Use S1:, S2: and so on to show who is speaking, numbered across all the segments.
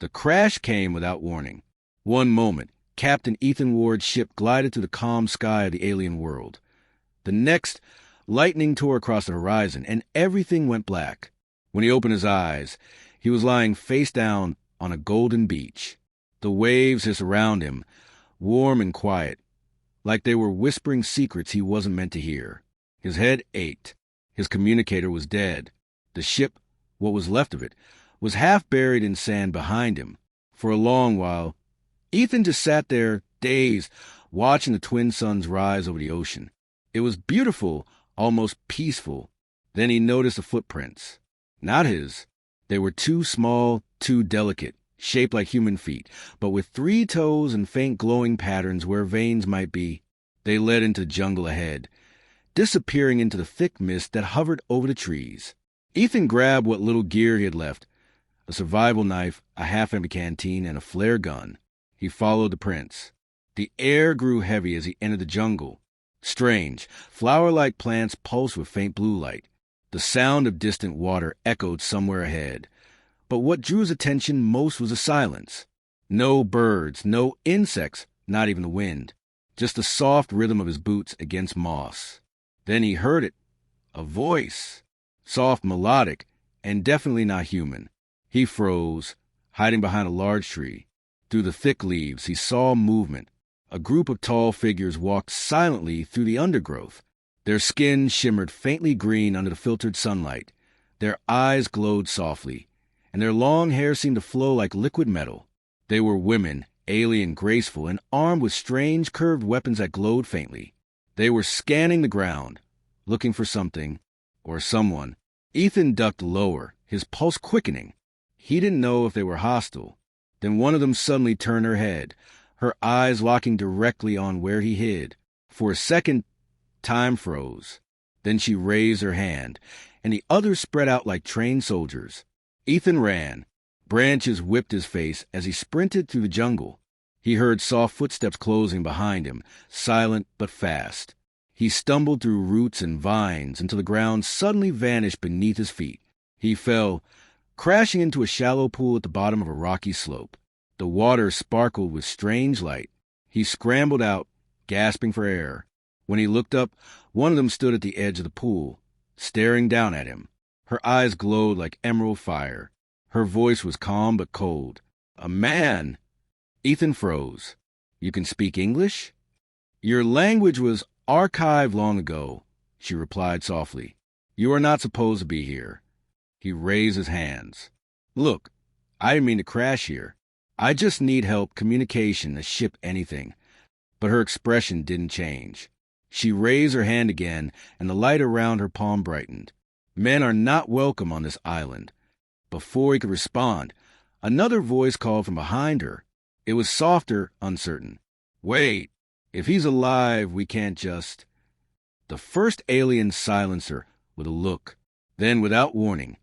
S1: The crash came without warning. One moment, Captain Ethan Ward's ship glided through the calm sky of the alien world. The next, lightning tore across the horizon, and everything went black. When he opened his eyes, he was lying face down on a golden beach. The waves hissed around him, warm and quiet, like they were whispering secrets he wasn't meant to hear. His head ached. His communicator was dead. The ship, what was left of it, was half buried in sand behind him. For a long while, Ethan just sat there, dazed, watching the twin suns rise over the ocean. It was beautiful, almost peaceful. Then he noticed the footprints. Not his. They were too small, too delicate, shaped like human feet, but with 3 toes and faint glowing patterns where veins might be. They led into the jungle ahead, disappearing into the thick mist that hovered over the trees. Ethan grabbed what little gear he had left, a survival knife, a half-empty canteen, and a flare gun. He followed the prints. The air grew heavy as he entered the jungle. Strange, flower-like plants pulsed with faint blue light. The sound of distant water echoed somewhere ahead. But what drew his attention most was the silence. No birds, no insects, not even the wind. Just the soft rhythm of his boots against moss. Then he heard it. A voice. Soft, melodic, and definitely not human. He froze, hiding behind a large tree. Through the thick leaves, he saw movement. A group of tall figures walked silently through the undergrowth. Their skin shimmered faintly green under the filtered sunlight. Their eyes glowed softly, and their long hair seemed to flow like liquid metal. They were women, alien, graceful, and armed with strange curved weapons that glowed faintly. They were scanning the ground, looking for something, or someone. Ethan ducked lower, his pulse quickening. He didn't know if they were hostile. Then one of them suddenly turned her head, her eyes locking directly on where he hid. For a second, time froze. Then she raised her hand, and the others spread out like trained soldiers. Ethan ran. Branches whipped his face as he sprinted through the jungle. He heard soft footsteps closing behind him, silent but fast. He stumbled through roots and vines until the ground suddenly vanished beneath his feet. He fell, crashing into a shallow pool at the bottom of a rocky slope. The water sparkled with strange light. He scrambled out, gasping for air. When he looked up, one of them stood at the edge of the pool, staring down at him. Her eyes glowed like emerald fire. Her voice was calm but cold. "A man!" Ethan froze. "You can speak English?" "Your language was archived long ago," she replied softly. "You are not supposed to be here." He raised his hands. "Look, I didn't mean to crash here. I just need help, communication, a ship, anything." But her expression didn't change. She raised her hand again, and the light around her palm brightened. "Men are not welcome on this island." Before he could respond, another voice called from behind her. It was softer, uncertain. "Wait. If he's alive, we can't just—" The first alien silenced her with a look. Then, without warning,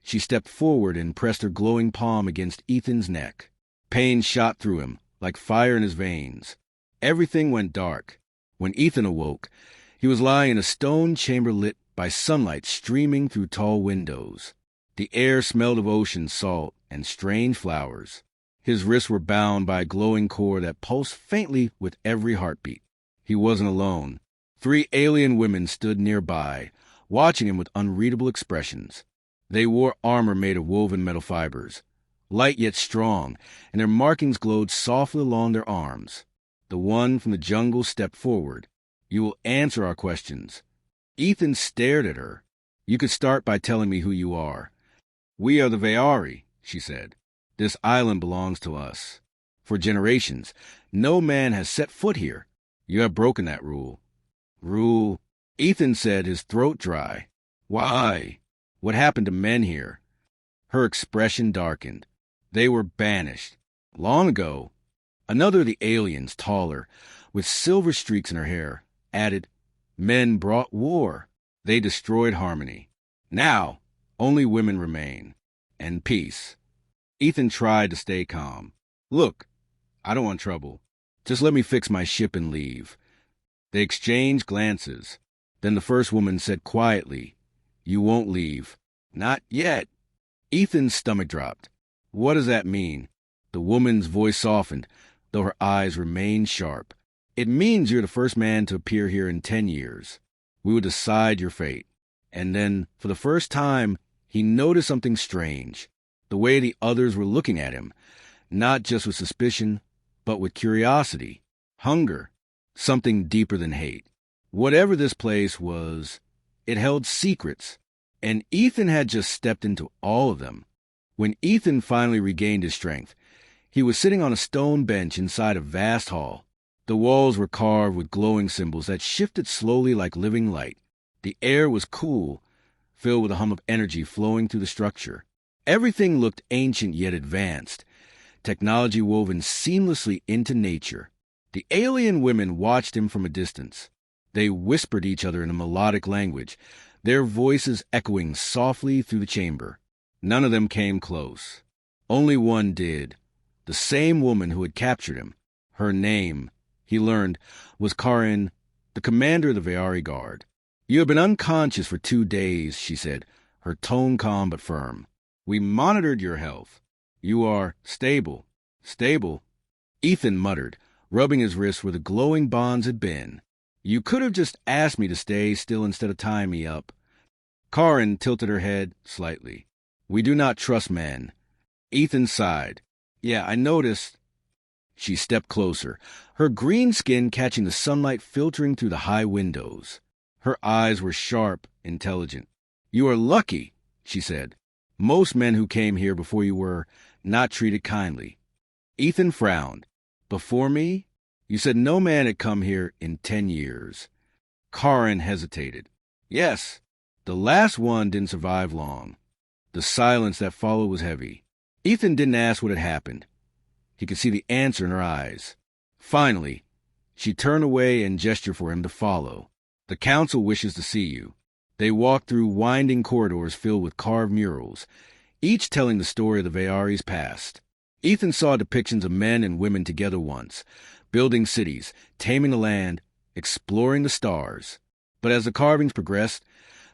S1: she stepped forward and pressed her glowing palm against Ethan's neck. Pain shot through him, like fire in his veins. Everything went dark. When Ethan awoke, he was lying in a stone chamber lit by sunlight streaming through tall windows. The air smelled of ocean salt and strange flowers. His wrists were bound by a glowing cord that pulsed faintly with every heartbeat. He wasn't alone. 3 alien women stood nearby, watching him with unreadable expressions. They wore armor made of woven metal fibers, light yet strong, and their markings glowed softly along their arms. The one from the jungle stepped forward. "You will answer our questions." Ethan stared at her. "You could start by telling me who you are." "We are the Veari," she said. "This island belongs to us. For generations, no man has set foot here. You have broken that rule." "Rule?" Ethan said, his throat dry. "Why? What happened to men here?" Her expression darkened. "They were banished. Long ago." Another of the aliens, taller, with silver streaks in her hair, added, "Men brought war. They destroyed harmony. Now, only women remain. And peace." Ethan tried to stay calm. "Look, I don't want trouble. Just let me fix my ship and leave." They exchanged glances. Then the first woman said quietly, "You won't leave." "Not yet." Ethan's stomach dropped. "What does that mean?" The woman's voice softened, though her eyes remained sharp. "It means you're the first man to appear here in 10 years. We will decide your fate." And then, for the first time, he noticed something strange. The way the others were looking at him, not just with suspicion, but with curiosity, hunger, something deeper than hate. Whatever this place was, it held secrets, and Ethan had just stepped into all of them. When Ethan finally regained his strength, he was sitting on a stone bench inside a vast hall. The walls were carved with glowing symbols that shifted slowly like living light. The air was cool, filled with a hum of energy flowing through the structure. Everything looked ancient yet advanced, technology woven seamlessly into nature. The alien women watched him from a distance. They whispered each other in a melodic language, their voices echoing softly through the chamber. None of them came close. Only one did, the same woman who had captured him. Her name, he learned, was Karin, the commander of the Veari Guard. "You have been unconscious for 2 days," she said, her tone calm but firm. "We monitored your health. You are stable." "Stable?" Ethan muttered, rubbing his wrist where the glowing bonds had been. "You could have just asked me to stay still instead of tying me up." Karin tilted her head slightly. "We do not trust men." Ethan sighed. "Yeah, I noticed." She stepped closer, her green skin catching the sunlight filtering through the high windows. Her eyes were sharp, intelligent. "You are lucky," she said. "Most men who came here before you were not treated kindly." Ethan frowned. "Before me? You said no man had come here in 10 years. Karin hesitated. "Yes, the last one didn't survive long." The silence that followed was heavy. Ethan didn't ask what had happened. He could see the answer in her eyes. Finally, she turned away and gestured for him to follow. "The council wishes to see you." They walked through winding corridors filled with carved murals, each telling the story of the Veari's past. Ethan saw depictions of men and women together once, building cities, taming the land, exploring the stars. But as the carvings progressed,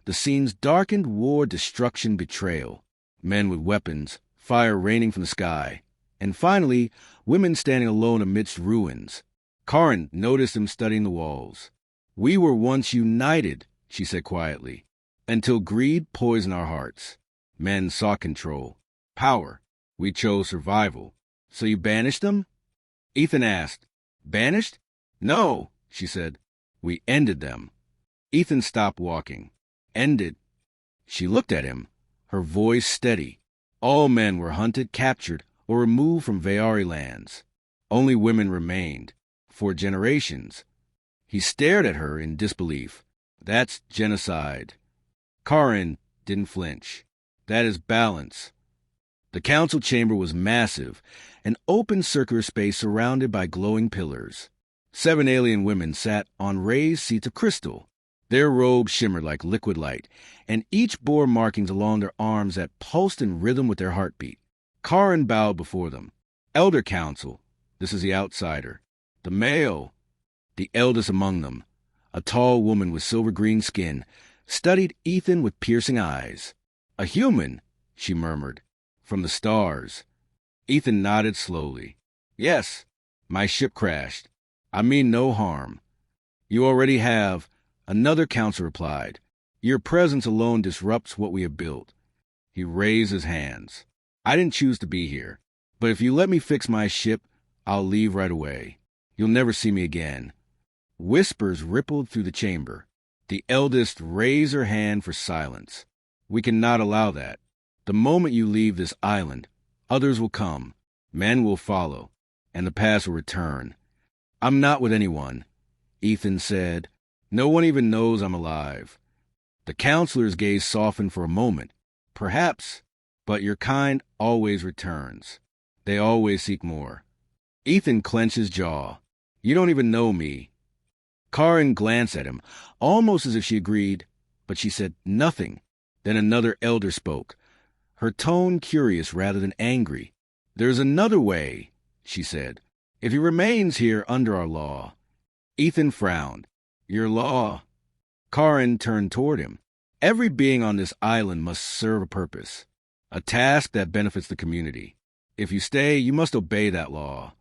S1: the scenes darkened war, destruction, betrayal. Men with weapons, fire raining from the sky, and finally, women standing alone amidst ruins. Karin noticed him studying the walls. "We were once united," she said quietly, "until greed poisoned our hearts. Men sought control, power. We chose survival. So you banished them?" Ethan asked. "Banished?" "No," she said. "We ended them." Ethan stopped walking. "Ended?" She looked at him, her voice steady. All men were hunted, captured, or removed from Veari lands. Only women remained, for generations. He stared at her in disbelief. "That's genocide." Karin didn't flinch. "That is balance." The council chamber was massive, an open circular space surrounded by glowing pillars. 7 alien women sat on raised seats of crystal. Their robes shimmered like liquid light, and each bore markings along their arms that pulsed in rhythm with their heartbeat. Karin bowed before them. "Elder Council, this is the outsider. The male." The eldest among them, a tall woman with silver-green skin, studied Ethan with piercing eyes. "A human," she murmured, "from the stars." Ethan nodded slowly. "Yes, my ship crashed. I mean no harm." "You already have," another council replied. "Your presence alone disrupts what we have built." He raised his hands. "I didn't choose to be here, but if you let me fix my ship, I'll leave right away. You'll never see me again." Whispers rippled through the chamber. The eldest raised her hand for silence. "We cannot allow that. The moment you leave this island, others will come, men will follow, and the past will return." "I'm not with anyone," Ethan said. "No one even knows I'm alive." The counselor's gaze softened for a moment. "Perhaps, but your kind always returns. They always seek more." Ethan clenched his jaw. "You don't even know me." Karin glanced at him, almost as if she agreed, but she said nothing. Then another elder spoke, her tone curious rather than angry. "There's another way," she said. "If he remains here under our law." Ethan frowned. "Your law?" Karin turned toward him. "Every being on this island must serve a purpose, a task that benefits the community. If you stay, you must obey that law.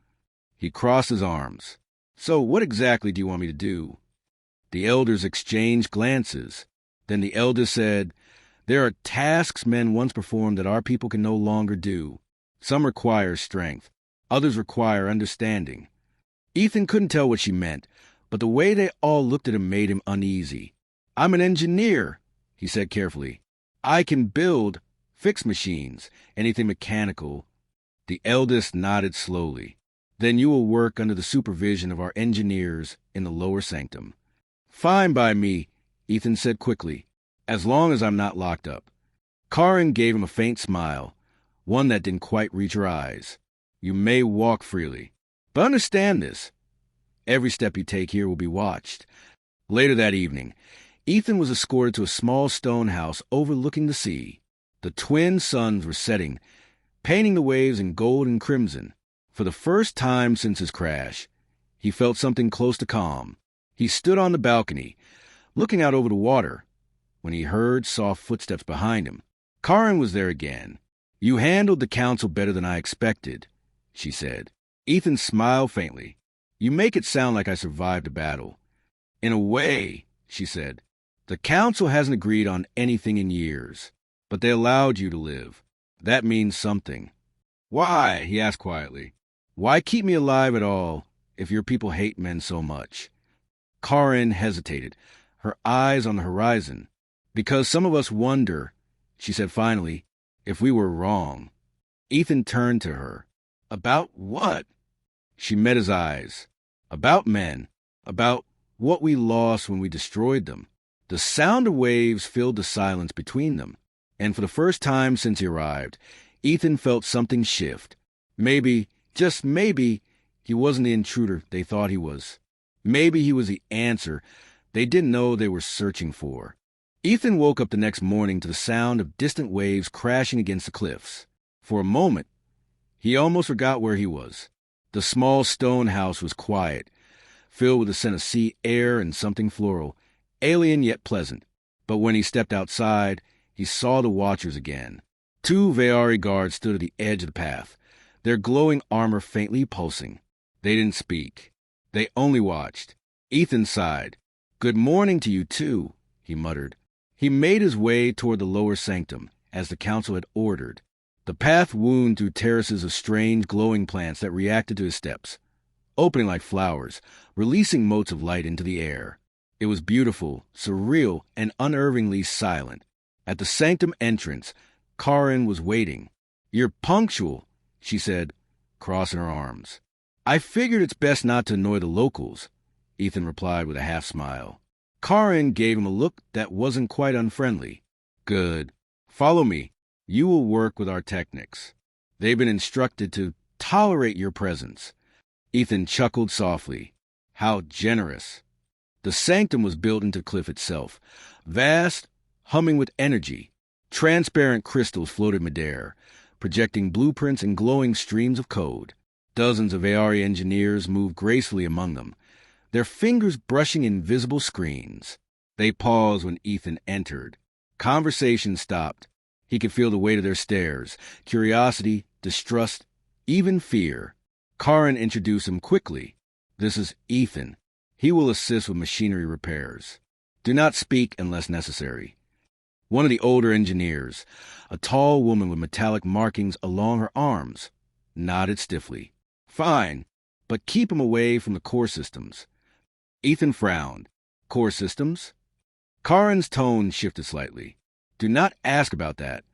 S1: He crossed his arms. So what exactly do you want me to do? The elders exchanged glances. Then the eldest said, there are tasks men once performed that our people can no longer do. Some require strength. Others require understanding. Ethan couldn't tell what she meant, but the way they all looked at him made him uneasy. I'm an engineer, he said carefully. I can build, fix machines, anything mechanical. The eldest nodded slowly. Then you will work under the supervision of our engineers in the lower sanctum. Fine by me, Ethan said quickly, as long as I'm not locked up. Karen gave him a faint smile, one that didn't quite reach her eyes. You may walk freely, but understand this. Every step you take here will be watched. Later that evening, Ethan was escorted to a small stone house overlooking the sea. The twin suns were setting, painting the waves in gold and crimson. For the first time since his crash, he felt something close to calm. He stood on the balcony, looking out over the water, when he heard soft footsteps behind him. Karen was there again. You handled the council better than I expected, she said. Ethan smiled faintly. You make it sound like I survived a battle. In a way, she said. The council hasn't agreed on anything in years, but they allowed you to live. That means something. Why? He asked quietly. Why keep me alive at all if your people hate men so much? Karen hesitated, her eyes on the horizon. Because some of us wonder, she said finally, if we were wrong. Ethan turned to her. About what? She met his eyes. About men. About what we lost when we destroyed them. The sound of waves filled the silence between them, and for the first time since he arrived, Ethan felt something shift. Maybe, just maybe, he wasn't the intruder they thought he was. Maybe he was the answer they didn't know they were searching for. Ethan woke up the next morning to the sound of distant waves crashing against the cliffs. For a moment, he almost forgot where he was. The small stone house was quiet, filled with the scent of sea air and something floral, alien yet pleasant. But when he stepped outside, he saw the watchers again. 2 Veari guards stood at the edge of the path, their glowing armor faintly pulsing. They didn't speak. They only watched. Ethan sighed. Good morning to you, too, he muttered. He made his way toward the lower sanctum, as the council had ordered. The path wound through terraces of strange glowing plants that reacted to his steps, opening like flowers, releasing motes of light into the air. It was beautiful, surreal, and unervingly silent. At the sanctum entrance, Karen was waiting. You're punctual, she said, crossing her arms. I figured it's best not to annoy the locals, Ethan replied with a half-smile. Karen gave him a look that wasn't quite unfriendly. Good. Follow me. You will work with our technics. They've been instructed to tolerate your presence. Ethan chuckled softly. How generous. The sanctum was built into the cliff itself, vast, humming with energy. Transparent crystals floated midair, projecting blueprints and glowing streams of code. Dozens of Veari engineers moved gracefully among them, their fingers brushing invisible screens. They paused when Ethan entered. Conversation stopped. He could feel the weight of their stares, curiosity, distrust, even fear. Karen introduced him quickly. This is Ethan. He will assist with machinery repairs. Do not speak unless necessary. One of the older engineers, a tall woman with metallic markings along her arms, nodded stiffly. Fine, but keep him away from the core systems. Ethan frowned. Core systems? Karen's tone shifted slightly. Do not ask about that.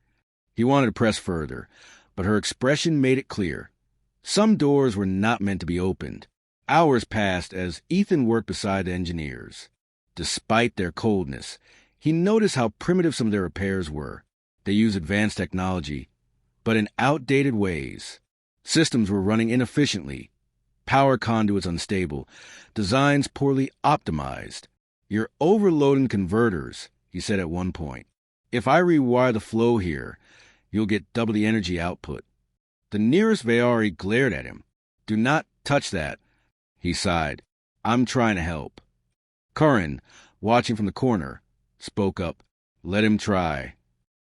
S1: He wanted to press further, but her expression made it clear. Some doors were not meant to be opened. Hours passed as Ethan worked beside the engineers. Despite their coldness, he noticed how primitive some of their repairs were. They used advanced technology, but in outdated ways. Systems were running inefficiently, power conduits unstable, designs poorly optimized. You're overloading converters, he said at one point. If I rewire the flow here, you'll get double the energy output. The nearest Veari glared at him. Do not touch that, he sighed. I'm trying to help. Karen, watching from the corner, spoke up. Let him try.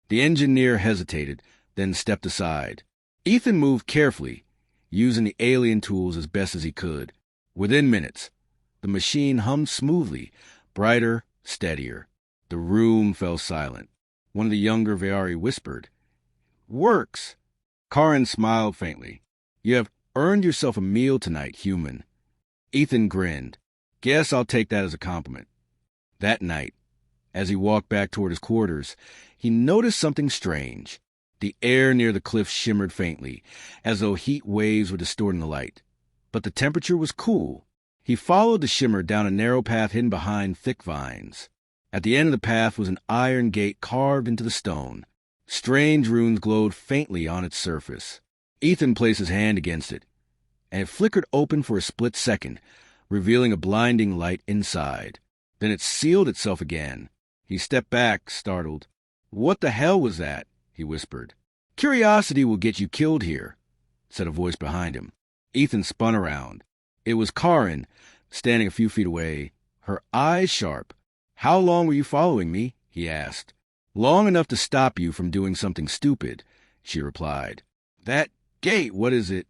S1: The engineer hesitated, then stepped aside. Ethan moved carefully, using the alien tools as best as he could. Within minutes, the machine hummed smoothly, brighter, steadier. The room fell silent. One of the younger Veari whispered, "Works!" Karin smiled faintly. "You have earned yourself a meal tonight, human." Ethan grinned. "Guess I'll take that as a compliment." That night, as he walked back toward his quarters, he noticed something strange. The air near the cliff shimmered faintly, as though heat waves were distorting the light. But the temperature was cool. He followed the shimmer down a narrow path hidden behind thick vines. At the end of the path was an iron gate carved into the stone. Strange runes glowed faintly on its surface. Ethan placed his hand against it, and it flickered open for a split second, revealing a blinding light inside. Then it sealed itself again. He stepped back, startled. "What the hell was that?" he whispered. "Curiosity will get you killed here," said a voice behind him. Ethan spun around. It was Karin, standing a few feet away, her eyes sharp. "How long were you following me?" he asked. "Long enough to stop you from doing something stupid," she replied. "That gate, what is it?"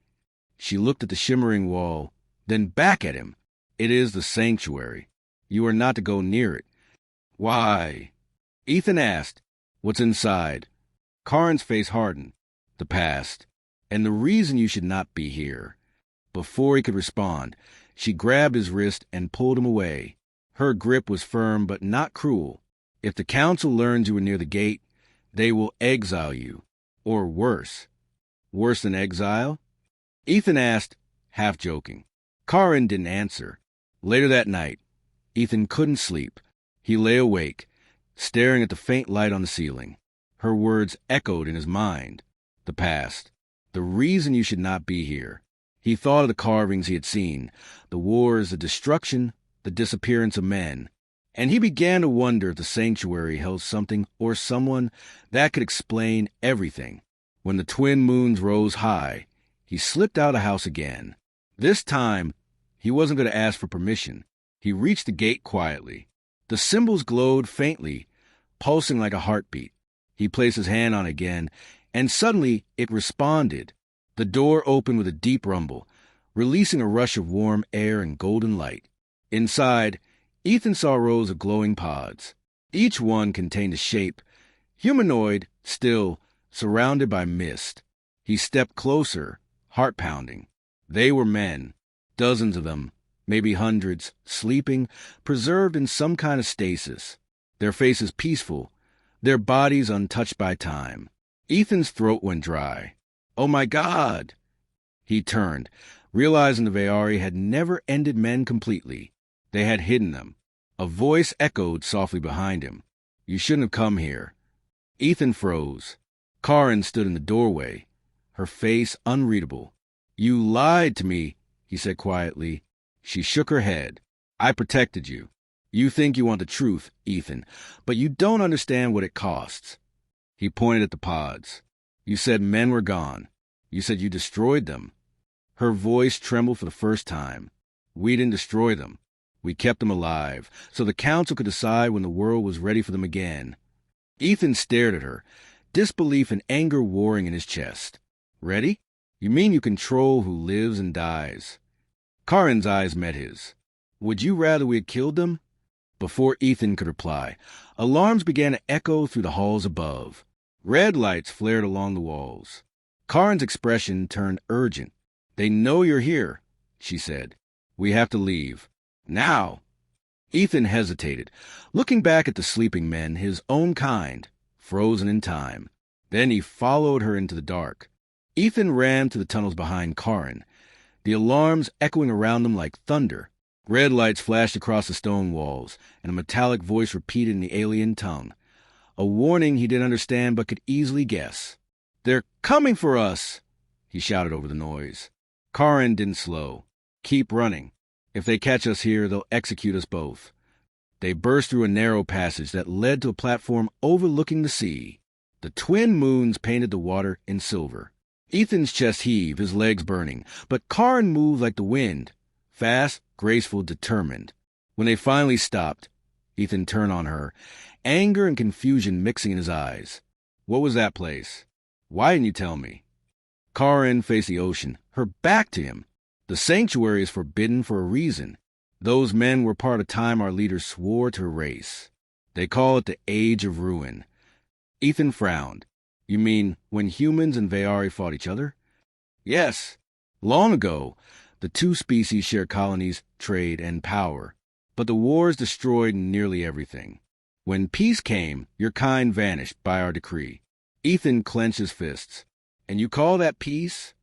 S1: She looked at the shimmering wall, then back at him. "It is the sanctuary. You are not to go near it." "Why?" Ethan asked. "What's inside?" Karin's face hardened. "The past. And the reason you should not be here." Before he could respond, she grabbed his wrist and pulled him away. Her grip was firm but not cruel. "If the council learns you were near the gate, they will exile you. Or worse." "Worse than exile?" Ethan asked, half joking. Karin didn't answer. Later that night, Ethan couldn't sleep. He lay awake, staring at the faint light on the ceiling. Her words echoed in his mind. The past. The reason you should not be here. He thought of the carvings he had seen, the wars, the destruction, the disappearance of men. And he began to wonder if the sanctuary held something or someone that could explain everything. When the twin moons rose high, he slipped out of the house again. This time, he wasn't going to ask for permission. He reached the gate quietly. The symbols glowed faintly, pulsing like a heartbeat. He placed his hand on it again, and suddenly it responded. The door opened with a deep rumble, releasing a rush of warm air and golden light. Inside, Ethan saw rows of glowing pods. Each one contained a shape, humanoid, still, surrounded by mist. He stepped closer, heart pounding. They were men, dozens of them, maybe hundreds, sleeping, preserved in some kind of stasis. Their faces peaceful, their bodies untouched by time. Ethan's throat went dry. "Oh my God!" He turned, realizing the Veari had never ended men completely. They had hidden them. A voice echoed softly behind him. "You shouldn't have come here." Ethan froze. Karin stood in the doorway, her face unreadable. "You lied to me," he said quietly. She shook her head. "I protected you. You think you want the truth, Ethan, but you don't understand what it costs." He pointed at the pods. "You said men were gone. You said you destroyed them." Her voice trembled for the first time. "We didn't destroy them. We kept them alive, so the council could decide when the world was ready for them again." Ethan stared at her, disbelief and anger warring in his chest. "Ready? You mean you control who lives and dies?" Karin's eyes met his. "Would you rather we had killed them?" Before Ethan could reply, alarms began to echo through the halls above. Red lights flared along the walls. Karin's expression turned urgent. "They know you're here," she said. "We have to leave. Now." Ethan hesitated, looking back at the sleeping men, his own kind, frozen in time. Then he followed her into the dark. Ethan ran to the tunnels behind Karin, the alarms echoing around them like thunder. Red lights flashed across the stone walls, and a metallic voice repeated in the alien tongue. A warning he didn't understand but could easily guess. "They're coming for us!" he shouted over the noise. Karin didn't slow. "Keep running. If they catch us here, they'll execute us both." They burst through a narrow passage that led to a platform overlooking the sea. The twin moons painted the water in silver. Ethan's chest heaved, his legs burning, but Karin moved like the wind, fast, graceful, determined. When they finally stopped, Ethan turned on her, anger and confusion mixing in his eyes. "What was that place? Why didn't you tell me?" Karin faced the ocean, her back to him. The sanctuary is forbidden for a reason. Those men were part of time our leaders swore to erase. They call it the Age of Ruin. Ethan frowned. You mean when humans and Veari fought each other? Yes. Long ago, the two species shared colonies, trade, and power. But the wars destroyed nearly everything. When peace came, your kind vanished by our decree. Ethan clenched his fists. And you call that peace?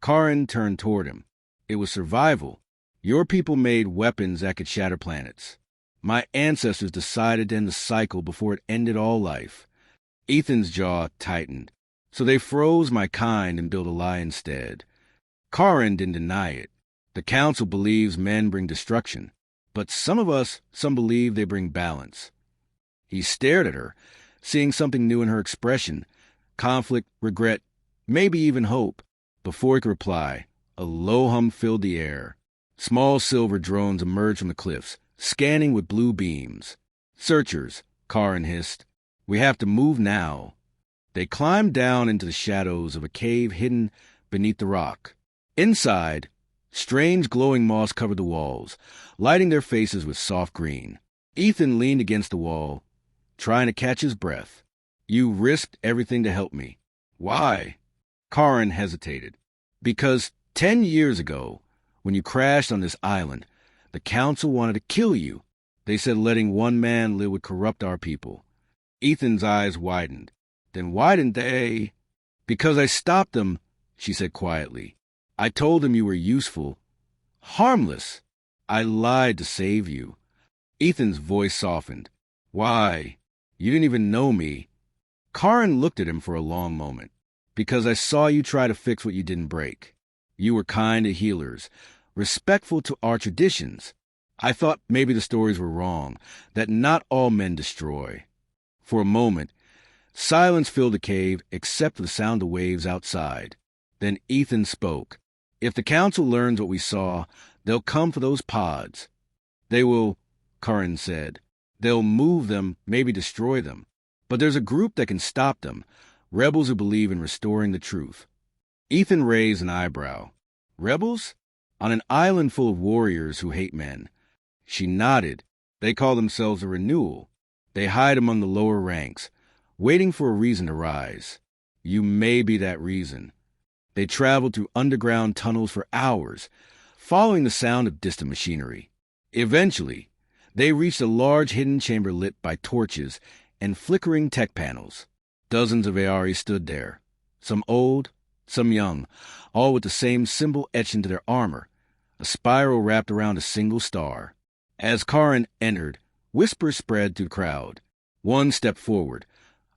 S1: Karin turned toward him. It was survival. Your people made weapons that could shatter planets. My ancestors decided to end the cycle before it ended all life. Ethan's jaw tightened. So they froze my kind and built a lie instead. Karin didn't deny it. The council believes men bring destruction. But some believe they bring balance. He stared at her, seeing something new in her expression. Conflict, regret, maybe even hope. Before he could reply, a low hum filled the air. Small silver drones emerged from the cliffs, scanning with blue beams. Searchers, Karin hissed. We have to move now. They climbed down into the shadows of a cave hidden beneath the rock. Inside, strange glowing moss covered the walls, lighting their faces with soft green. Ethan leaned against the wall, trying to catch his breath. You risked everything to help me. Why? Karin hesitated. Because 10 years ago, when you crashed on this island, the council wanted to kill you. They said letting one man live would corrupt our people. Ethan's eyes widened. Then why didn't they? Because I stopped them, she said quietly. I told them you were useful. Harmless. I lied to save you. Ethan's voice softened. Why? You didn't even know me. Karin looked at him for a long moment. Because I saw you try to fix what you didn't break. You were kind to healers, respectful to our traditions. I thought maybe the stories were wrong, that not all men destroy. For a moment, silence filled the cave except for the sound of waves outside. Then Ethan spoke. If the council learns what we saw, they'll come for those pods. They will, Karin said. They'll move them, maybe destroy them. But there's a group that can stop them, rebels who believe in restoring the truth. Ethan raised an eyebrow. Rebels? On an island full of warriors who hate men. She nodded. They call themselves a renewal. They hide among the lower ranks, waiting for a reason to rise. You may be that reason. They traveled through underground tunnels for hours, following the sound of distant machinery. Eventually, they reached a large hidden chamber lit by torches and flickering tech panels. Dozens of Veari stood there, some old, some young, all with the same symbol etched into their armor, a spiral wrapped around a single star. As Karin entered, whispers spread through the crowd. One stepped forward,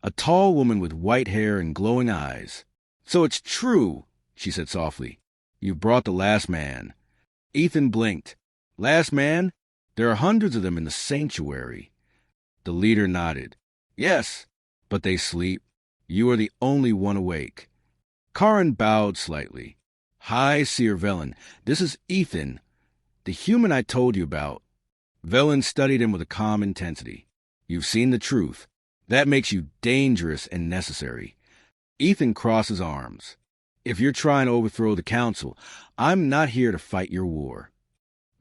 S1: a tall woman with white hair and glowing eyes. So it's true, she said softly. You brought the last man. Ethan blinked. Last man? There are hundreds of them in the sanctuary. The leader nodded. Yes, but they sleep. You are the only one awake. Karin bowed slightly. Hi, Seer Velen. This is Ethan, the human I told you about. Velen studied him with a calm intensity. You've seen the truth. That makes you dangerous and necessary. Ethan crossed his arms. If you're trying to overthrow the council, I'm not here to fight your war.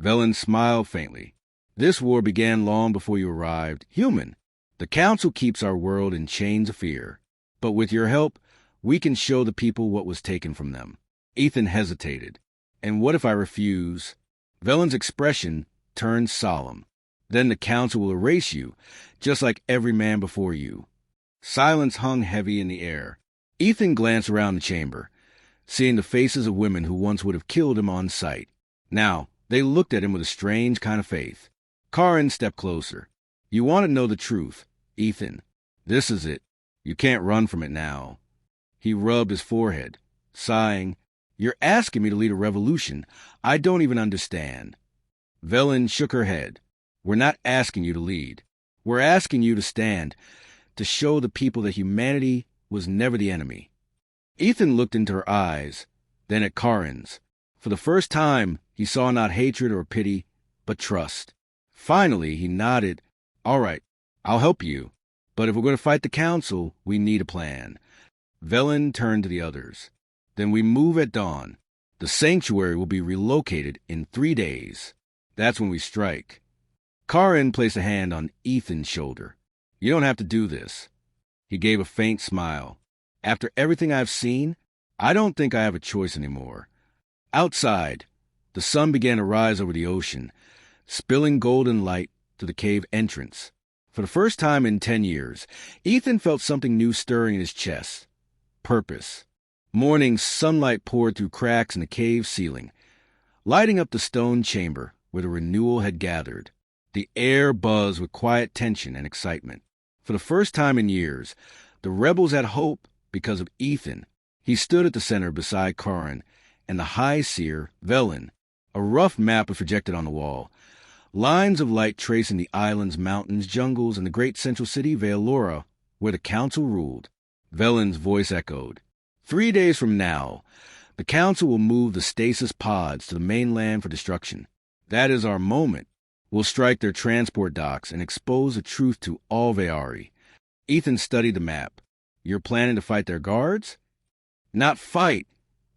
S1: Velen smiled faintly. This war began long before you arrived. Human. The council keeps our world in chains of fear. But with your help, we can show the people what was taken from them. Ethan hesitated. And what if I refuse? Velen's expression turned solemn. Then the council will erase you, just like every man before you. Silence hung heavy in the air. Ethan glanced around the chamber, seeing the faces of women who once would have killed him on sight. Now, they looked at him with a strange kind of faith. Karin stepped closer. You want to know the truth, Ethan. This is it. You can't run from it now. He rubbed his forehead, sighing. You're asking me to lead a revolution I don't even understand. Velen shook her head. We're not asking you to lead. We're asking you to stand, to show the people that humanity was never the enemy. Ethan looked into her eyes, then at Karin's. For the first time, he saw not hatred or pity, but trust. Finally, he nodded. All right, I'll help you. But if we're going to fight the council, we need a plan. Velen turned to the others. Then we move at dawn. The sanctuary will be relocated in 3 days. That's when we strike. Karin placed a hand on Ethan's shoulder. You don't have to do this. He gave a faint smile. After everything I've seen, I don't think I have a choice anymore. Outside, the sun began to rise over the ocean, spilling golden light through the cave entrance. For the first time in 10 years, Ethan felt something new stirring in his chest. Purpose. Morning sunlight poured through cracks in the cave ceiling, lighting up the stone chamber where the renewal had gathered. The air buzzed with quiet tension and excitement. For the first time in years, the rebels had hope because of Ethan. He stood at the center beside Karin and the High Seer, Velen. A rough map was projected on the wall, lines of light tracing the island's mountains, jungles, and the great central city, Veilora, where the council ruled. Velen's voice echoed. 3 days from now, the council will move the stasis pods to the mainland for destruction. That is our moment. We'll strike their transport docks and expose the truth to all Veari. Ethan studied the map. You're planning to fight their guards? Not fight,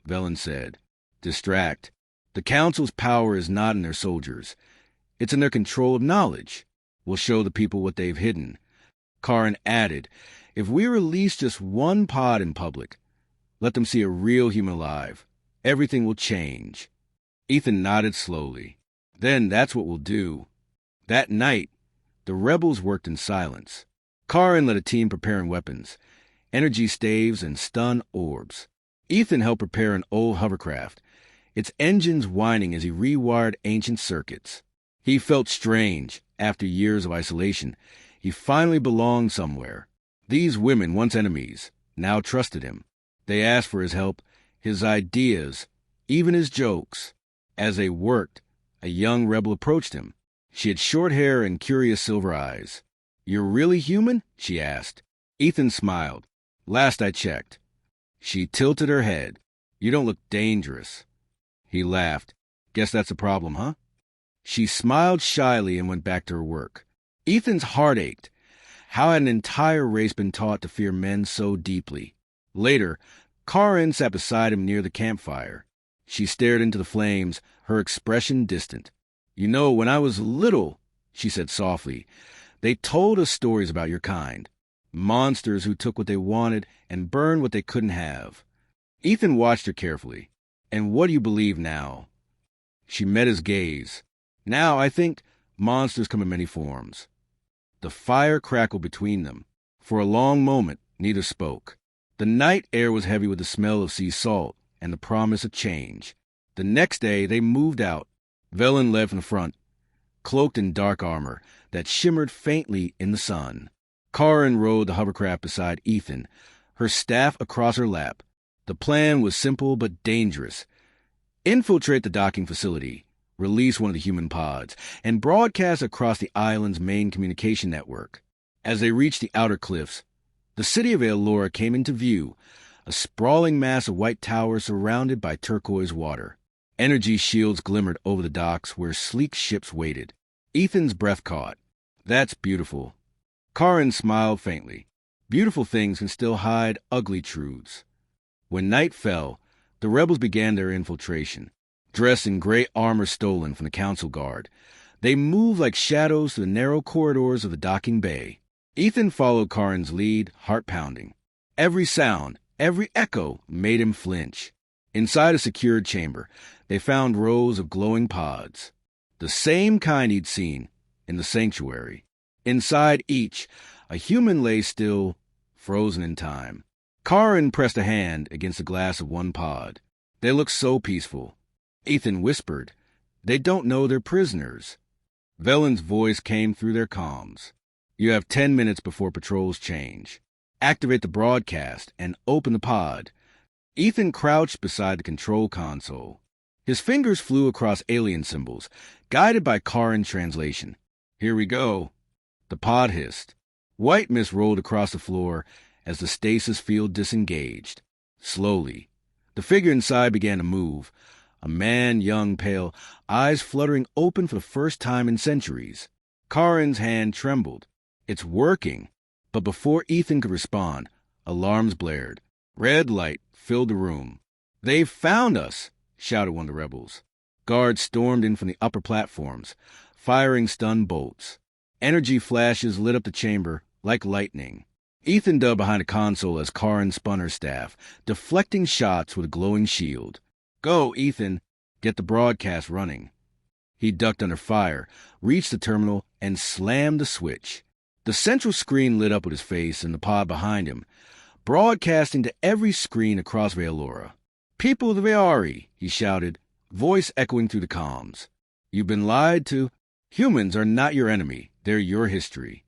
S1: Velen said. Distract. The council's power is not in their soldiers. It's in their control of knowledge. We'll show the people what they've hidden. Karin added, if we release just one pod in public, let them see a real human alive, everything will change. Ethan nodded slowly. Then that's what we'll do. That night, the rebels worked in silence. Karin led a team preparing weapons, energy staves and stun orbs. Ethan helped prepare an old hovercraft, its engines whining as he rewired ancient circuits. He felt strange after years of isolation. He finally belonged somewhere. These women, once enemies, now trusted him. They asked for his help, his ideas, even his jokes. As they worked, a young rebel approached him. She had short hair and curious silver eyes. You're really human? She asked. Ethan smiled. Last I checked. She tilted her head. You don't look dangerous. He laughed. Guess that's a problem, huh? She smiled shyly and went back to her work. Ethan's heart ached. How had an entire race been taught to fear men so deeply? Later, Karin sat beside him near the campfire. She stared into the flames, her expression distant. You know, when I was little, she said softly, they told us stories about your kind. Monsters who took what they wanted and burned what they couldn't have. Ethan watched her carefully. And what do you believe now? She met his gaze. Now, I think monsters come in many forms. The fire crackled between them. For a long moment, neither spoke. The night air was heavy with the smell of sea salt and the promise of change. The next day, they moved out. Velen led from the front, cloaked in dark armor that shimmered faintly in the sun. Karin rode the hovercraft beside Ethan, her staff across her lap. The plan was simple but dangerous. Infiltrate the docking facility, release one of the human pods, and broadcast across the island's main communication network. As they reached the outer cliffs, the city of Veilora came into view, a sprawling mass of white towers surrounded by turquoise water. Energy shields glimmered over the docks where sleek ships waited. Ethan's breath caught. That's beautiful. Karin smiled faintly. Beautiful things can still hide ugly truths. When night fell, the rebels began their infiltration. Dressed in gray armor stolen from the council guard, they moved like shadows through the narrow corridors of the docking bay. Ethan followed Karin's lead, heart pounding. Every sound, every echo made him flinch. Inside a secured chamber, they found rows of glowing pods, the same kind he'd seen in the sanctuary. Inside each, a human lay still, frozen in time. Karin pressed a hand against the glass of one pod. They looked so peaceful. Ethan whispered, they don't know they're prisoners. Velen's voice came through their comms. You have 10 minutes before patrols change. Activate the broadcast and open the pod. Ethan crouched beside the control console. His fingers flew across alien symbols, guided by Karin's translation. Here we go. The pod hissed. White mist rolled across the floor as the stasis field disengaged. Slowly, the figure inside began to move. A man, young, pale, eyes fluttering open for the first time in centuries. Karin's hand trembled. It's working. But before Ethan could respond, alarms blared. Red light filled the room. "They've found us!" shouted one of the rebels. Guards stormed in from the upper platforms, firing stun bolts. Energy flashes lit up the chamber like lightning. Ethan dug behind a console as Karin spun her staff, deflecting shots with a glowing shield. "Go, Ethan! Get the broadcast running." He ducked under fire, reached the terminal, and slammed the switch. The central screen lit up with his face and the pod behind him, broadcasting to every screen across Veolora. "People of the Veari," he shouted, voice echoing through the comms. "You've been lied to. Humans are not your enemy. They're your history."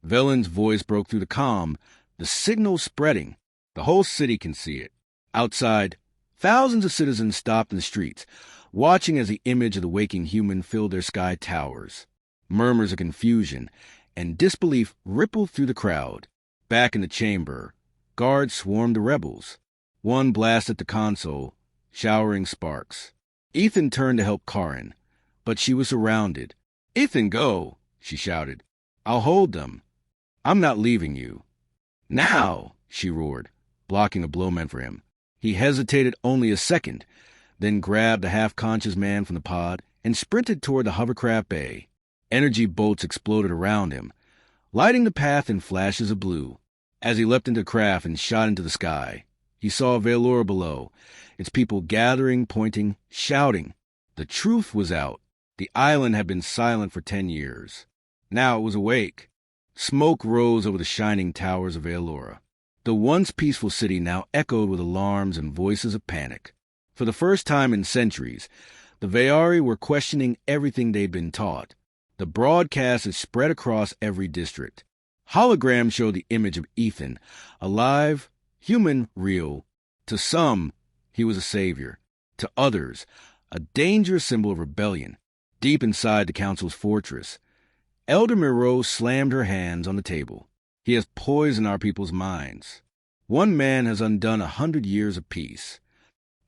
S1: Velen's voice broke through the comm, the signal spreading. The whole city can see it. Outside, thousands of citizens stopped in the streets, watching as the image of the waking human filled their sky towers. Murmurs of confusion and disbelief rippled through the crowd. Back in the chamber, guards swarmed the rebels. One blasted the console, showering sparks. Ethan turned to help Karin, but she was surrounded. "Ethan, go!" she shouted. "I'll hold them. I'm not leaving you." "Now!" she roared, blocking a blow meant for him. He hesitated only a second, then grabbed the half-conscious man from the pod and sprinted toward the hovercraft bay. Energy bolts exploded around him, lighting the path in flashes of blue. As he leapt into the craft and shot into the sky, he saw Veolora below, its people gathering, pointing, shouting. The truth was out. The island had been silent for 10 years. Now it was awake. Smoke rose over the shining towers of Veolora. The once peaceful city now echoed with alarms and voices of panic. For the first time in centuries, the Veari were questioning everything they'd been taught. The broadcast had spread across every district. Holograms showed the image of Ethan, alive, human, real. To some, he was a savior. To others, a dangerous symbol of rebellion. Deep inside the council's fortress, Elder Moreau slammed her hands on the table. "He has poisoned our people's minds. One man has undone 100 years of peace."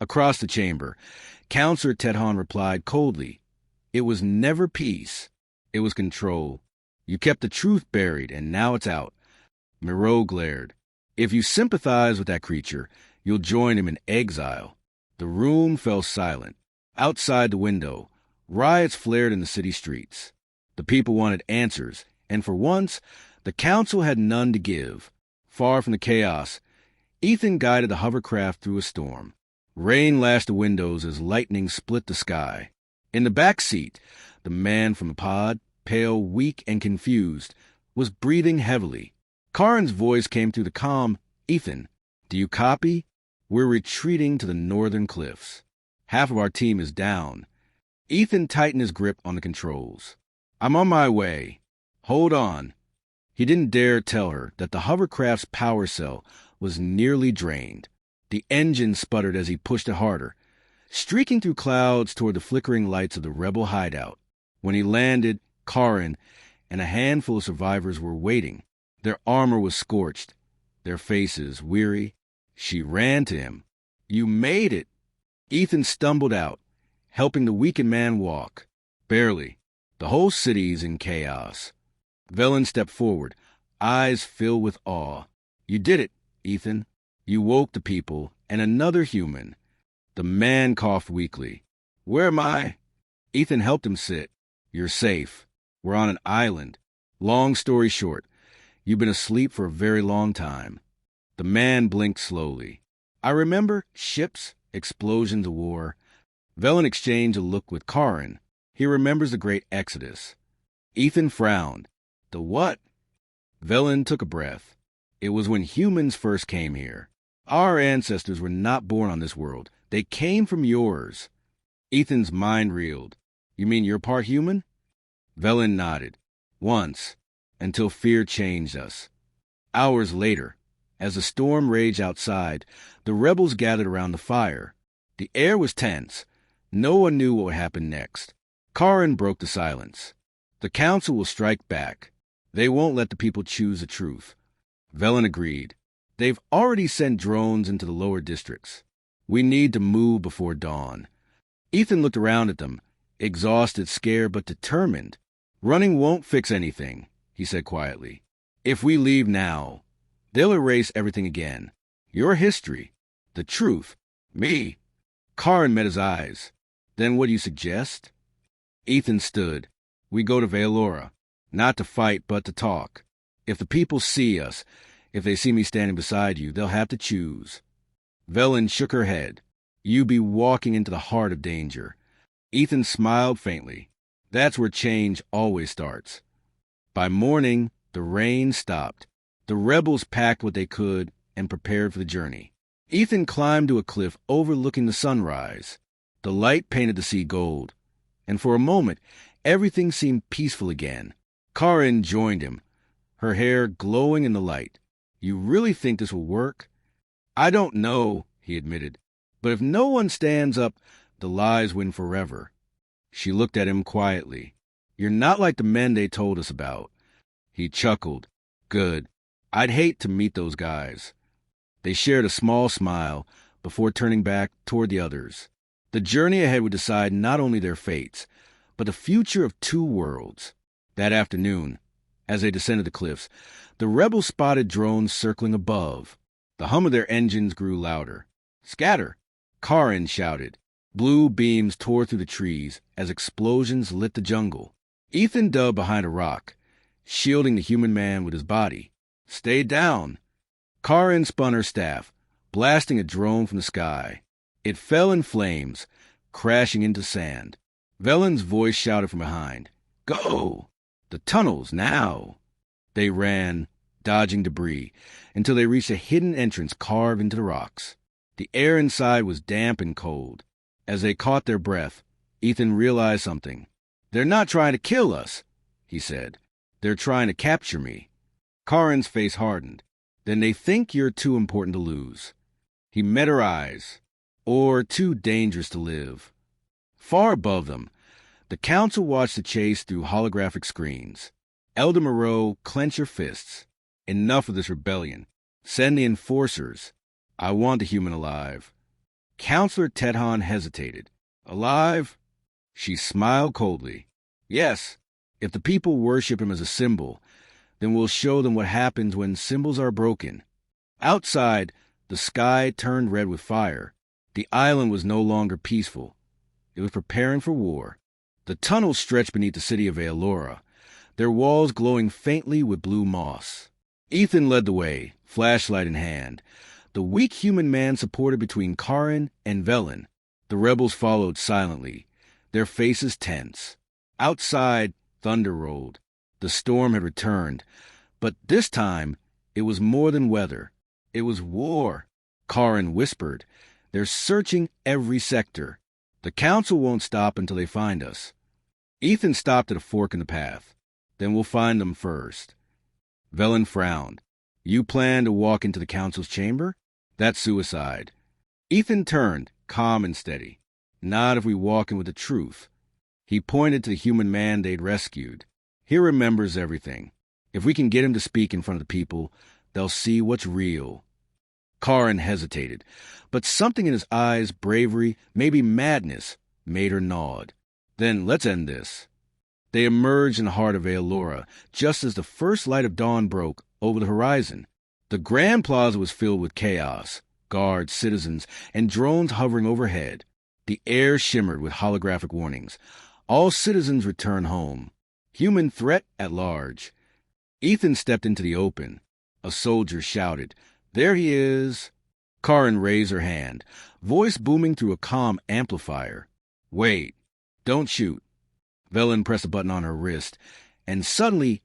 S1: Across the chamber, Counselor Tedhan replied coldly, "It was never peace. It was control. You kept the truth buried, and now it's out." Moreau glared. "If you sympathize with that creature, you'll join him in exile." The room fell silent. Outside the window, riots flared in the city streets. The people wanted answers, and for once, the council had none to give. Far from the chaos, Ethan guided the hovercraft through a storm. Rain lashed the windows as lightning split the sky. In the back seat, the man from the pod, pale, weak, and confused, was breathing heavily. Karin's voice came through the comm. "Ethan, do you copy? We're retreating to the northern cliffs. Half of our team is down." Ethan tightened his grip on the controls. "I'm on my way. Hold on." He didn't dare tell her that the hovercraft's power cell was nearly drained. The engine sputtered as he pushed it harder, streaking through clouds toward the flickering lights of the rebel hideout. When he landed, Karin and a handful of survivors were waiting. Their armor was scorched, their faces weary. She ran to him. "You made it!" Ethan stumbled out, helping the weakened man walk. "Barely. The whole city's in chaos." Velen stepped forward, eyes filled with awe. "You did it, Ethan. You woke the people, and another human." The man coughed weakly. "Where am I?" Ethan helped him sit. "You're safe. We're on an island. Long story short, you've been asleep for a very long time." The man blinked slowly. "I remember ships, explosions of war." Velen exchanged a look with Karin. He remembers the Great Exodus. Ethan frowned. "The what?" Velen took a breath. "It was when humans first came here. Our ancestors were not born on this world. They came from yours." Ethan's mind reeled. "You mean you're part human?" Velen nodded. "Once, until fear changed us." Hours later, as the storm raged outside, the rebels gathered around the fire. The air was tense. No one knew what would happen next. Karin broke the silence. "The council will strike back. They won't let the people choose the truth." Velen agreed. "They've already sent drones into the lower districts. We need to move before dawn." Ethan looked around at them, exhausted, scared, but determined. "Running won't fix anything," he said quietly. "If we leave now, they'll erase everything again. Your history, the truth, me, Karin met his eyes. Then what do you suggest? Ethan stood. We go to Veilora. Not to fight, but to talk. If the people see us, if they see me standing beside you, they'll have to choose. Velen shook her head. You be walking into the heart of danger. Ethan smiled faintly. That's where change always starts. By morning, the rain stopped. The rebels packed what they could and prepared for the journey. Ethan climbed to a cliff overlooking the sunrise. The light painted the sea gold, and for a moment, everything seemed peaceful again. Karin joined him, her hair glowing in the light. You really think this will work? I don't know, he admitted. But if no one stands up, the lies win forever. She looked at him quietly. You're not like the men they told us about. He chuckled. Good. I'd hate to meet those guys. They shared a small smile before turning back toward the others. The journey ahead would decide not only their fates, but the future of two worlds. That afternoon, as they descended the cliffs, the rebels spotted drones circling above. The hum of their engines grew louder. Scatter! Karin shouted. Blue beams tore through the trees as explosions lit the jungle. Ethan dug behind a rock, shielding the human man with his body. Stay down! Karin spun her staff, blasting a drone from the sky. It fell in flames, crashing into sand. Velen's voice shouted from behind. Go! The tunnels, now! They ran, dodging debris, until they reached a hidden entrance carved into the rocks. The air inside was damp and cold. As they caught their breath, Ethan realized something. They're not trying to kill us, he said. They're trying to capture me. Karin's face hardened. Then they think you're too important to lose. He met her eyes. Or too dangerous to live. Far above them, the council watched the chase through holographic screens. Elder Moreau, clench your fists. Enough of this rebellion. Send the enforcers. I want the human alive. Counselor Tedhan hesitated. Alive? She smiled coldly. Yes, if the people worship him as a symbol, then we'll show them what happens when symbols are broken. Outside, the sky turned red with fire. The island was no longer peaceful. It was preparing for war. The tunnels stretched beneath the city of Veilora, their walls glowing faintly with blue moss. Ethan led the way, flashlight in hand. The weak human man supported between Karin and Velen. The rebels followed silently, their faces tense. Outside, thunder rolled. The storm had returned, but this time it was more than weather. It was war. Karin whispered. They're searching every sector. The council won't stop until they find us. Ethan stopped at a fork in the path. Then we'll find them first. Velen frowned. You plan to walk into the council's chamber? That's suicide. Ethan turned, calm and steady. Not if we walk in with the truth. He pointed to the human man they'd rescued. He remembers everything. If we can get him to speak in front of the people, they'll see what's real. Karin hesitated, but something in his eyes, bravery, maybe madness, made her nod. Then let's end this. They emerged in the heart of Veilora, just as the first light of dawn broke over the horizon. The Grand Plaza was filled with chaos, guards, citizens, and drones hovering overhead. The air shimmered with holographic warnings. All citizens return home. Human threat at large. Ethan stepped into the open. A soldier shouted, There he is. Karin raised her hand, voice booming through a comm amplifier. Wait, don't shoot. Velen pressed a button on her wrist, and suddenly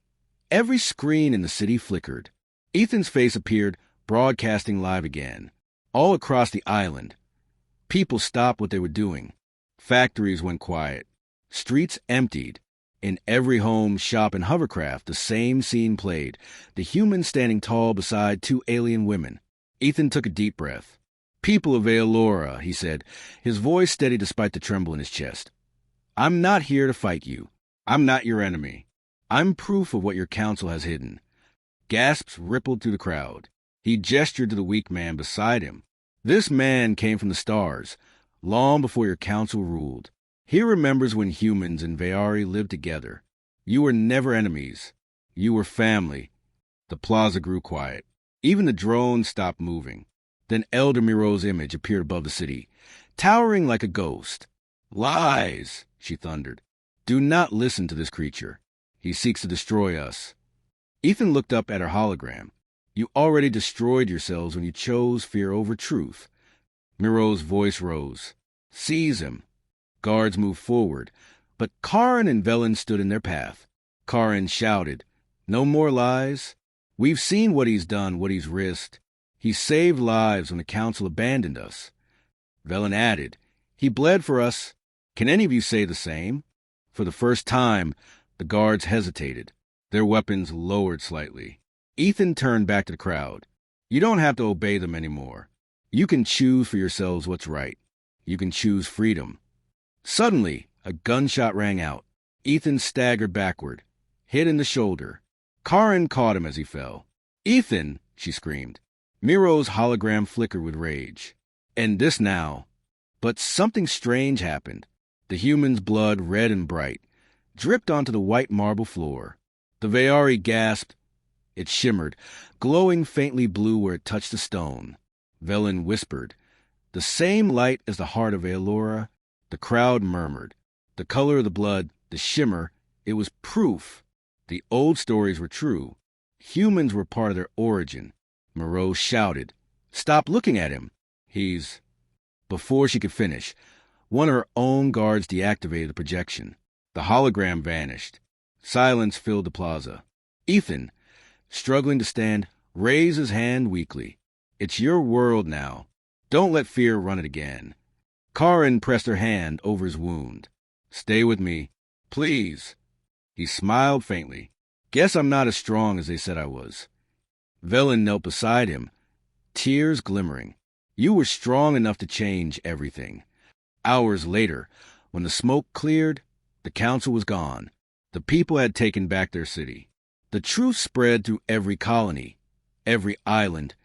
S1: every screen in the city flickered. Ethan's face appeared, broadcasting live again. All across the island. People stopped what they were doing. Factories went quiet. Streets emptied. In every home, shop, and hovercraft, the same scene played, the humans standing tall beside two alien women. Ethan took a deep breath. People of Veilora, he said, his voice steady despite the tremble in his chest. I'm not here to fight you. I'm not your enemy. I'm proof of what your council has hidden. Gasps rippled through the crowd. He gestured to the weak man beside him. This man came from the stars, long before your council ruled. He remembers when humans and Veari lived together. You were never enemies. You were family. The plaza grew quiet. Even the drones stopped moving. Then Elder Miro's image appeared above the city, towering like a ghost. "Lies!" she thundered. "Do not listen to this creature. He seeks to destroy us." Ethan looked up at her hologram. "You already destroyed yourselves when you chose fear over truth." Miro's voice rose. "Seize him." Guards moved forward, but Karin and Velen stood in their path. Karin shouted, "No more lies. We've seen what he's done, what he's risked. He saved lives when the council abandoned us." Velen added, "He bled for us. Can any of you say the same?" For the first time, the guards hesitated, their weapons lowered slightly. Ethan turned back to the crowd. "You don't have to obey them anymore. You can choose for yourselves what's right. You can choose freedom." Suddenly, a gunshot rang out. Ethan staggered backward, hit in the shoulder. Karin caught him as he fell. "Ethan!" she screamed. Miro's hologram flickered with rage. "End this now." But something strange happened. The human's blood, red and bright, dripped onto the white marble floor. The Veari gasped. It shimmered, glowing faintly blue where it touched the stone. Velen whispered, "The same light as the heart of Aelora." The crowd murmured. The color of the blood, the shimmer, it was proof. The old stories were true. Humans were part of their origin. Miro shouted, "Stop looking at him. He's—" Before she could finish, one of her own guards deactivated the projection. The hologram vanished. Silence filled the plaza. Ethan, struggling to stand, raised his hand weakly. "It's your world now. Don't let fear run it again." Karin pressed her hand over his wound. "Stay with me. Please." He smiled faintly. "Guess I'm not as strong as they said I was." Velen knelt beside him, tears glimmering. "You were strong enough to change everything." Hours later, when the smoke cleared, the council was gone. The people had taken back their city. The truth spread through every colony, every island.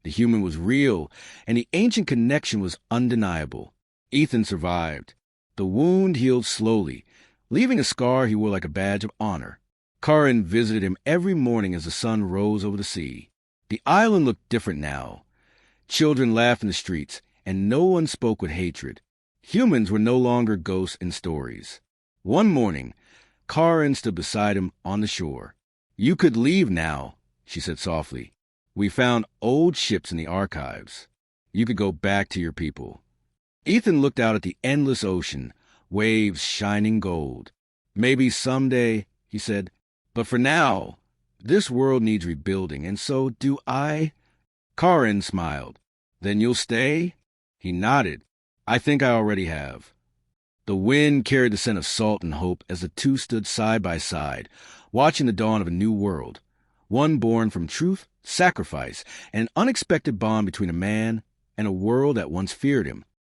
S1: The human was real, and the ancient connection was undeniable. Ethan survived. The wound healed slowly, leaving a scar he wore like a badge of honor. Karin visited him every morning as the sun rose over the sea. The island looked different now. Children laughed in the streets, and no one spoke with hatred. Humans were no longer ghosts in stories. One morning, Karin stood beside him on the shore. "You could leave now," she said softly. "We found old ships in the archives. You could go back to your people." Ethan looked out at the endless ocean, waves shining gold. "Maybe someday," he said. "But for now, this world needs rebuilding, and so do I." Karin smiled. "Then you'll stay?" He nodded. "I think I already have." The wind carried the scent of salt and hope as the two stood side by side, watching the dawn of a new world, one born from truth, sacrifice, and an unexpected bond between a man and a world that once feared him.